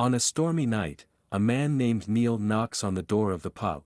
On a stormy night, a man named Neil knocks on the door of the pub.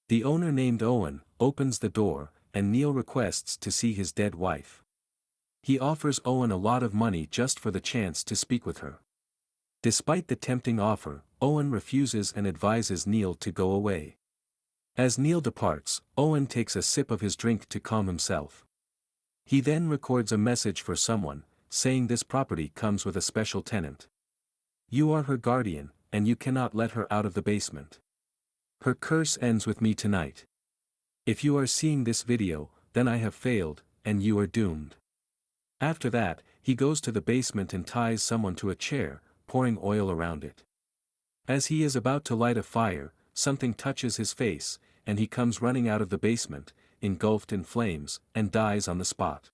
The owner named Owen opens the door, and Neil requests to see his dead wife. He offers Owen a lot of money just for the chance to speak with her. Despite the tempting offer, Owen refuses and advises Neil to go away. As Neil departs, Owen takes a sip of his drink to calm himself. He then records a message for someone, saying this property comes with a special tenant. You are her guardian, and you cannot let her out of the basement. Her curse ends with me tonight. If you are seeing this video, then I have failed, and you are doomed. After that, he goes to the basement and ties someone to a chair, pouring oil around it. As he is about to light a fire, something touches his face, and he comes running out of the basement, engulfed in flames, and dies on the spot.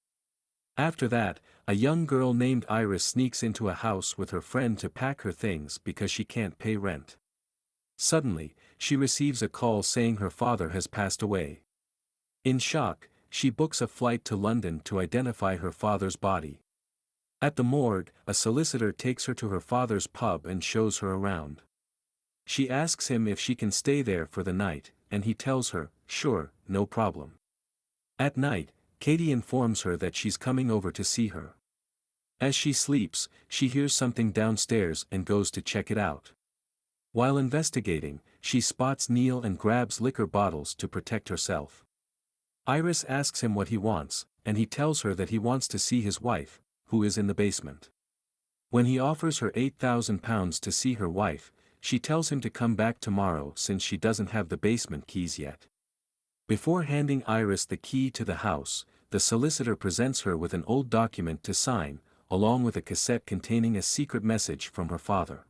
After that, a young girl named Iris sneaks into a house with her friend to pack her things because she can't pay rent. Suddenly, she receives a call saying her father has passed away. In shock, she books a flight to London to identify her father's body. At the morgue, a solicitor takes her to her father's pub and shows her around. She asks him if she can stay there for the night, and he tells her, sure, no problem. At night, Katie informs her that she's coming over to see her. As she sleeps, she hears something downstairs and goes to check it out. While investigating, she spots Neil and grabs liquor bottles to protect herself. Iris asks him what he wants, and he tells her that he wants to see his wife, who is in the basement. When he offers her £8,000 to see her wife, she tells him to come back tomorrow since she doesn't have the basement keys yet. Before handing Iris the key to the house, the solicitor presents her with an old document to sign, along with a cassette containing a secret message from her father.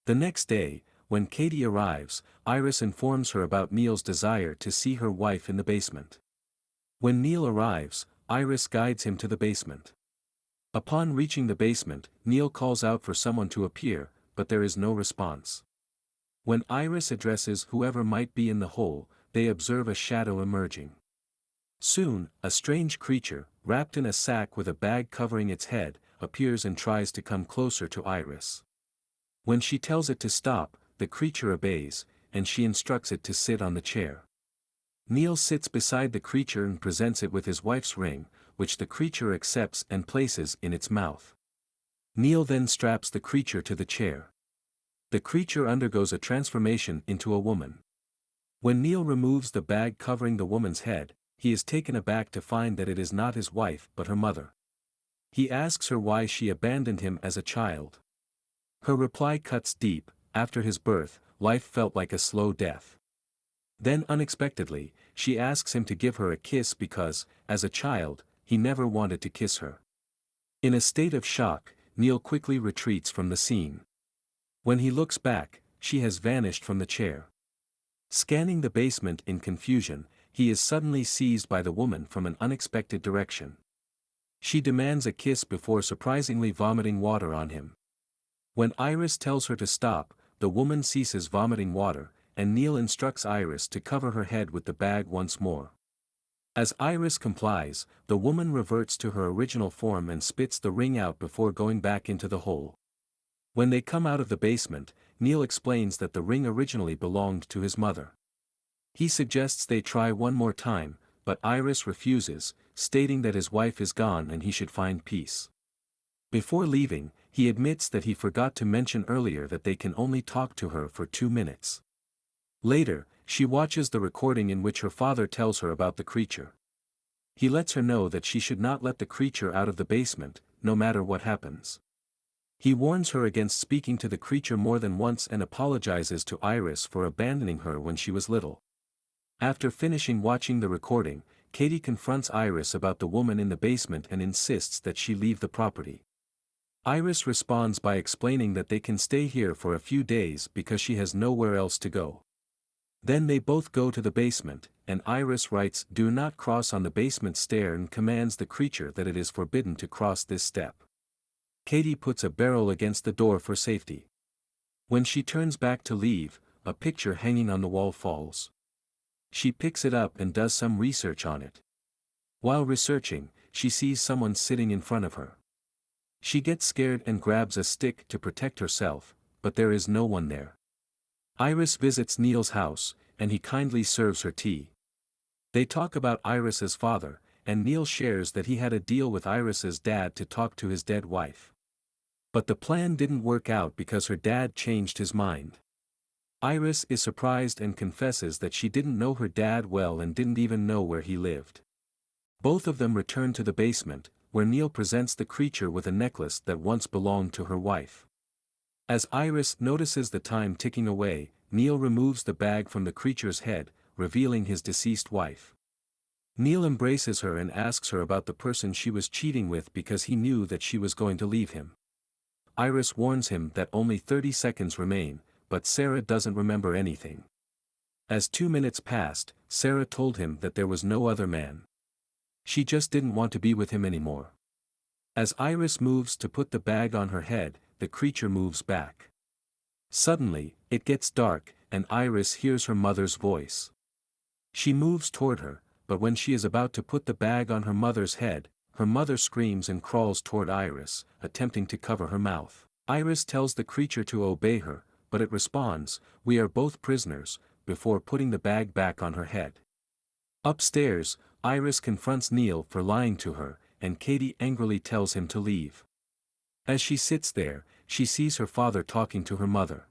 The next day, when Katie arrives, Iris informs her about Neil's desire to see her wife in the basement. When Neil arrives, Iris guides him to the basement. Upon reaching the basement, Neil calls out for someone to appear, but there is no response. When Iris addresses whoever might be in the hole, they observe a shadow emerging. Soon, a strange creature, wrapped in a sack with a bag covering its head, appears and tries to come closer to Iris. When she tells it to stop, the creature obeys, and she instructs it to sit on the chair. Neil sits beside the creature and presents it with his wife's ring, which the creature accepts and places in its mouth. Neil then straps the creature to the chair. The creature undergoes a transformation into a woman. When Neil removes the bag covering the woman's head, he is taken aback to find that it is not his wife but her mother. He asks her why she abandoned him as a child. Her reply cuts deep: after his birth, life felt like a slow death. Then unexpectedly, she asks him to give her a kiss because, as a child, he never wanted to kiss her. In a state of shock, Neil quickly retreats from the scene. When he looks back, she has vanished from the chair. Scanning the basement in confusion, he is suddenly seized by the woman from an unexpected direction. She demands a kiss before surprisingly vomiting water on him. When Iris tells her to stop, the woman ceases vomiting water, and Neil instructs Iris to cover her head with the bag once more. As Iris complies, the woman reverts to her original form and spits the ring out before going back into the hole. When they come out of the basement, Neil explains that the ring originally belonged to his mother. He suggests they try one more time, but Iris refuses, stating that his wife is gone and he should find peace. Before leaving, he admits that he forgot to mention earlier that they can only talk to her for 2 minutes. Later, she watches the recording in which her father tells her about the creature. He lets her know that she should not let the creature out of the basement, no matter what happens. He warns her against speaking to the creature more than once and apologizes to Iris for abandoning her when she was little. After finishing watching the recording, Katie confronts Iris about the woman in the basement and insists that she leave the property. Iris responds by explaining that they can stay here for a few days because she has nowhere else to go. Then they both go to the basement, and Iris writes "Do not cross" on the basement stair and commands the creature that it is forbidden to cross this step. Katie puts a barrel against the door for safety. When she turns back to leave, a picture hanging on the wall falls. She picks it up and does some research on it. While researching, she sees someone sitting in front of her. She gets scared and grabs a stick to protect herself, but there is no one there. Iris visits Neil's house, and he kindly serves her tea. They talk about Iris's father, and Neil shares that he had a deal with Iris's dad to talk to his dead wife. But the plan didn't work out because her dad changed his mind. Iris is surprised and confesses that she didn't know her dad well and didn't even know where he lived. Both of them return to the basement, where Neil presents the creature with a necklace that once belonged to her wife. As Iris notices the time ticking away, Neil removes the bag from the creature's head, revealing his deceased wife. Neil embraces her and asks her about the person she was cheating with because he knew that she was going to leave him. Iris warns him that only 30 seconds remain, but Sarah doesn't remember anything. As 2 minutes passed, Sarah told him that there was no other man. She just didn't want to be with him anymore. As Iris moves to put the bag on her head, the creature moves back. Suddenly, it gets dark, and Iris hears her mother's voice. She moves toward her, but when she is about to put the bag on her mother's head, her mother screams and crawls toward Iris, attempting to cover her mouth. Iris tells the creature to obey her, but it responds, "We are both prisoners," before putting the bag back on her head. Upstairs, Iris confronts Neil for lying to her, and Katie angrily tells him to leave. As she sits there, she sees her father talking to her mother.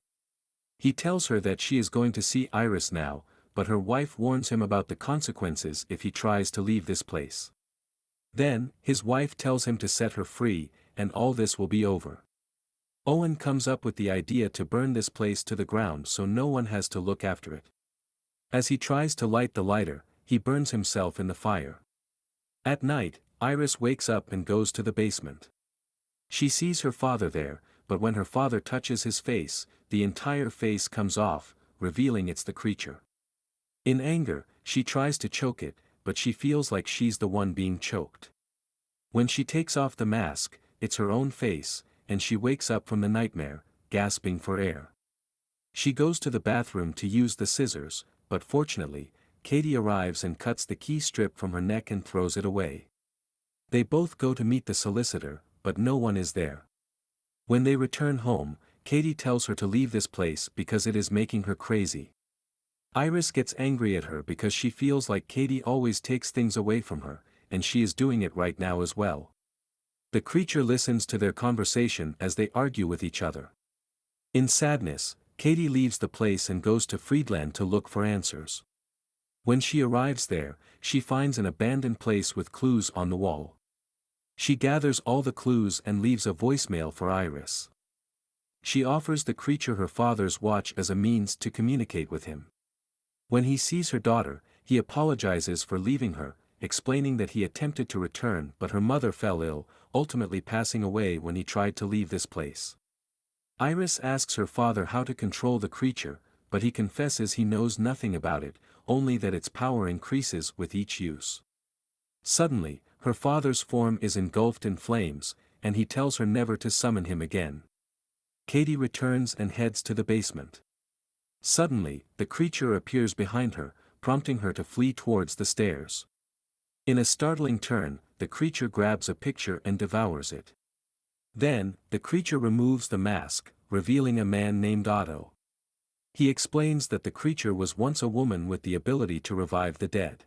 He tells her that she is going to see Iris now, but her wife warns him about the consequences if he tries to leave this place. Then, his wife tells him to set her free, and all this will be over. Owen comes up with the idea to burn this place to the ground so no one has to look after it. As he tries to light the lighter, he burns himself in the fire. At night, Iris wakes up and goes to the basement. She sees her father there, but when her father touches his face, the entire face comes off, revealing it's the creature. In anger, she tries to choke it, but she feels like she's the one being choked. When she takes off the mask, it's her own face, and she wakes up from the nightmare, gasping for air. She goes to the bathroom to use the scissors, but fortunately, Katie arrives and cuts the key strip from her neck and throws it away. They both go to meet the solicitor, but no one is there. When they return home, Katie tells her to leave this place because it is making her crazy. Iris gets angry at her because she feels like Katie always takes things away from her, and she is doing it right now as well. The creature listens to their conversation as they argue with each other. In sadness, Katie leaves the place and goes to Friedland to look for answers. When she arrives there, she finds an abandoned place with clues on the wall. She gathers all the clues and leaves a voicemail for Iris. She offers the creature her father's watch as a means to communicate with him. When he sees her daughter, he apologizes for leaving her, explaining that he attempted to return but her mother fell ill, ultimately passing away when he tried to leave this place. Iris asks her father how to control the creature, but he confesses he knows nothing about it, only that its power increases with each use. Suddenly, her father's form is engulfed in flames, and he tells her never to summon him again. Katie returns and heads to the basement. Suddenly, the creature appears behind her, prompting her to flee towards the stairs. In a startling turn, the creature grabs a picture and devours it. Then, the creature removes the mask, revealing a man named Otto. He explains that the creature was once a woman with the ability to revive the dead.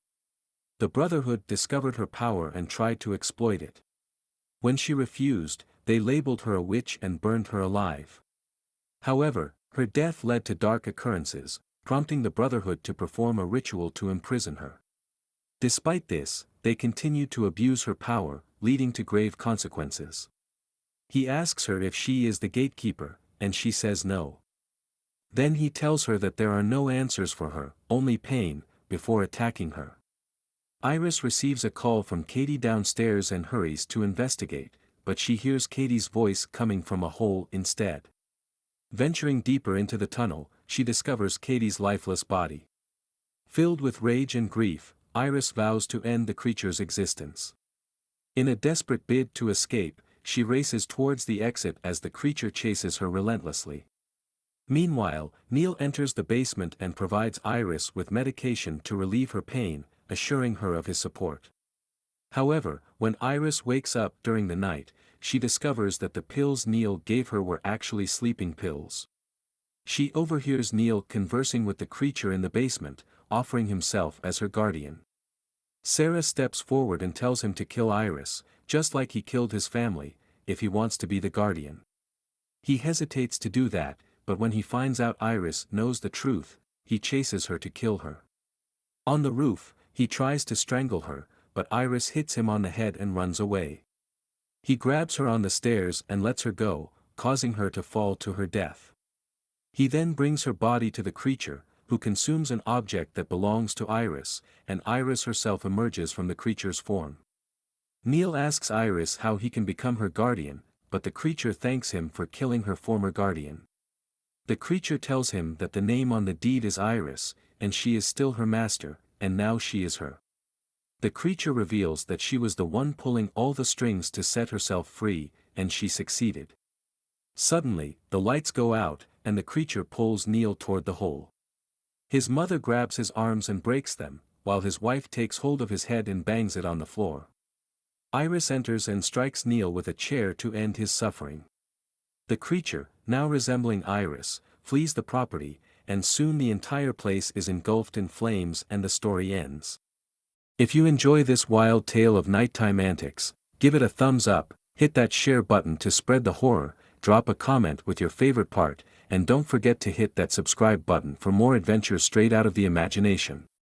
The Brotherhood discovered her power and tried to exploit it. When she refused, they labeled her a witch and burned her alive. However, her death led to dark occurrences, prompting the Brotherhood to perform a ritual to imprison her. Despite this, they continued to abuse her power, leading to grave consequences. He asks her if she is the gatekeeper, and she says no. Then he tells her that there are no answers for her, only pain, before attacking her. Iris receives a call from Katie downstairs and hurries to investigate, but she hears Katie's voice coming from a hole instead. Venturing deeper into the tunnel, she discovers Katie's lifeless body. Filled with rage and grief, Iris vows to end the creature's existence. In a desperate bid to escape, she races towards the exit as the creature chases her relentlessly. Meanwhile, Neil enters the basement and provides Iris with medication to relieve her pain, assuring her of his support. However, when Iris wakes up during the night, she discovers that the pills Neil gave her were actually sleeping pills. She overhears Neil conversing with the creature in the basement, offering himself as her guardian. Sarah steps forward and tells him to kill Iris, just like he killed his family, if he wants to be the guardian. He hesitates to do that, but when he finds out Iris knows the truth, he chases her to kill her. On the roof, he tries to strangle her, but Iris hits him on the head and runs away. He grabs her on the stairs and lets her go, causing her to fall to her death. He then brings her body to the creature, who consumes an object that belongs to Iris, and Iris herself emerges from the creature's form. Neil asks Iris how he can become her guardian, but the creature thanks him for killing her former guardian. The creature tells him that the name on the deed is Iris, and she is still her master, and now she is her. The creature reveals that she was the one pulling all the strings to set herself free, and she succeeded. Suddenly, the lights go out, and the creature pulls Neil toward the hole. His mother grabs his arms and breaks them, while his wife takes hold of his head and bangs it on the floor. Iris enters and strikes Neil with a chair to end his suffering. The creature, now resembling Iris, flees the property, and soon the entire place is engulfed in flames and the story ends. If you enjoy this wild tale of nighttime antics, give it a thumbs up, hit that share button to spread the horror, drop a comment with your favorite part, and don't forget to hit that subscribe button for more adventures straight out of the imagination.